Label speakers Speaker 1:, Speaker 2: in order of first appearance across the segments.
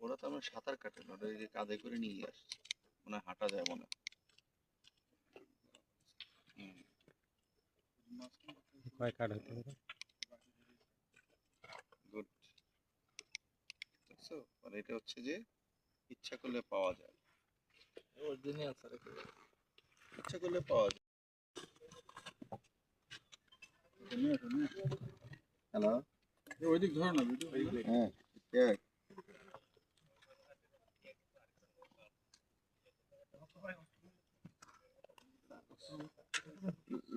Speaker 1: ওরা তো আমরা সাঁতার কাটে না, ওরা এই যে কাঁধে করে নিয়ে আসছে, মনে হয় হাঁটা যায় মনে হয়।
Speaker 2: কয় কাঠ হতে পারে?
Speaker 1: গুড। দেখছো, মানে এটা হচ্ছে যে ইচ্ছা করলে পাওয়া যায়, ইচ্ছা করলে পাওয়া যায়। হ্যালো,
Speaker 3: ওইদিক ধরো না ভিডিও।
Speaker 1: হ্যাঁ দেখ,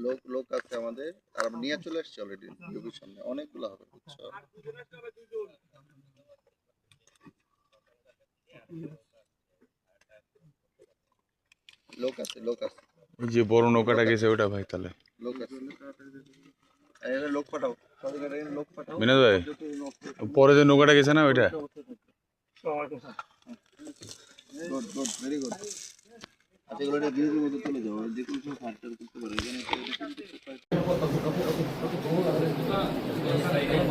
Speaker 1: লোক লোক আছে আমাদের, আর আমরা নিয়ে চলে আসছি অলরেডি ইউবির সামনে, অনেকগুলো হবে বুঝছো। লোক আছে, লোক আছে,
Speaker 4: ওই যে বড় নৌকাটা গেছে ওটা ভাই, তাহলে
Speaker 1: লোক আছে। এখানে লোক পাঠাও, সবাই এখানে লোক পাঠাও।
Speaker 4: বিনোদ ভাই, পরে যে নৌকাটা গেছে না ওইটা।
Speaker 1: Good good, very good. আচ্ছা, এগুলো একটা ভিডিওর মধ্যে চলে যাও, যে কোনো সময় ফার্স্টার করতে পারে এখানে।
Speaker 5: আর এখানে